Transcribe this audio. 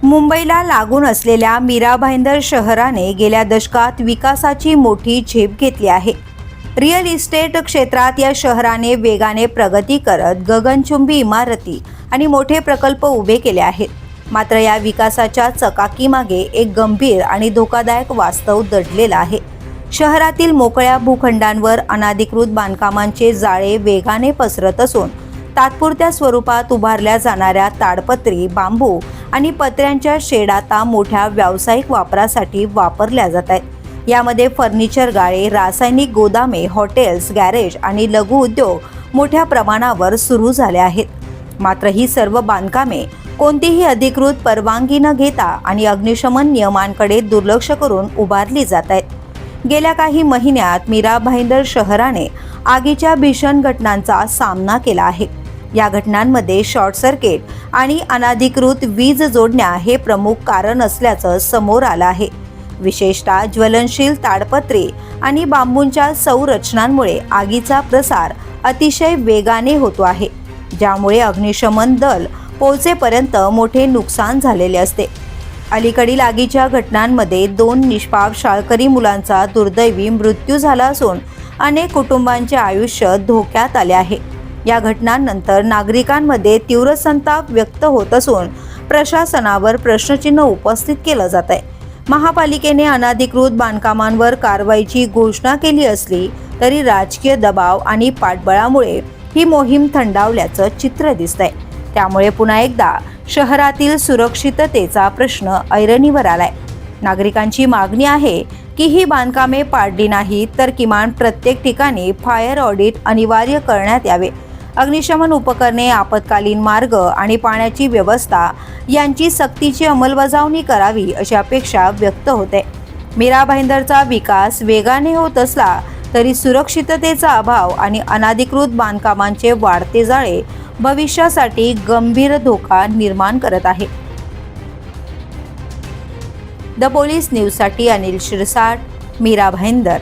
मुंबईला लागून असलेल्या मीरा भाईंदर शहराने गेल्या दशकात विकासाची मोठी झेप घेतली आहे। रिअल इस्टेट क्षेत्रात या शहराने वेगाने प्रगती करत गगनचुंबी इमारती आणि मोठे प्रकल्प उभे केले आहेत। मात्र या विकासाच्या चकाकीमागे एक गंभीर आणि धोकादायक वास्तव दडलेलं आहे। शहरातील मोकळ्या भूखंडांवर अनधिकृत बांधकामांचे जाळे वेगाने पसरत असून तात्पुरत्या स्वरूपात उभारल्या जाणाऱ्या ताडपत्री, बांबू आणि पत्र्यांच्या शेड आता मोठ्या व्यावसायिक वापरासाठी वापरल्या जात आहेत। यामध्ये फर्निचर गाळे, रासायनिक गोदामे, हॉटेल्स, गॅरेज आणि लघु उद्योग मोठ्या प्रमाणावर सुरू झाले आहेत। मात्र ही सर्व बांधकामे कोणतीही अधिकृत परवानगी न घेता आणि अग्निशमन नियमांकडे दुर्लक्ष करून उभारली जात आहेत। गेल्या काही महिन्यात मीरा भाईंदर शहराने आगीच्या भीषण घटनांचा सामना केला आहे। या घटनांमध्ये शॉर्ट सर्किट आणि अनधिकृत वीज जोडण्या हे प्रमुख कारण असल्याचं समोर आलं आहे। विशेषतः ज्वलनशील ताडपत्री आणि बांबूंच्या संरचनांमुळे आगीचा प्रसार अतिशय वेगाने होतो आहे, ज्यामुळे अग्निशमन दल पोहोचेपर्यंत मोठे नुकसान झालेले असते। अलीकडील आगीच्या घटनांमध्ये 2 निष्पाप शाळकरी मुलांचा दुर्दैवी मृत्यू झाला असून अनेक कुटुंबांचे आयुष्य धोक्यात आले आहे। या घटनांनंतर नागरिकांमध्ये तीव्र संताप व्यक्त होत असून प्रशासनावर प्रश्नचिन्ह उपस्थित केलं जात आहे। महापालिकेने अनधिकृत बांधकामांवर कारवाईची घोषणा केली असली तरी राजकीय दबाव आणि पाठबळामुळे ही मोहीम थंडावल्याचं चित्र दिसतंय। त्यामुळे पुन्हा एकदा शहरातील सुरक्षिततेचा प्रश्न ऐरणीवर आलाय। नागरिकांची मागणी आहे की ही बांधकामे पाडली नाहीत तर किमान प्रत्येक ठिकाणी फायर ऑडिट अनिवार्य करण्यात यावे। अग्निशमन उपकरणे, आपत्कालीन मार्ग आणि पाण्याची व्यवस्था यांची सक्तीची अंमलबजावणी करावी अशी अपेक्षा व्यक्त होते। मीरा भाईंदरचा विकास वेगाने होत असला तरी सुरक्षिततेचा अभाव आणि अनधिकृत बांधकामांचे वाढते जाळे भविष्यासाठी गंभीर धोका निर्माण करत आहे। द पोलीस न्यूजसाठी अनिल शिरसाट, मीरा भाईंदर।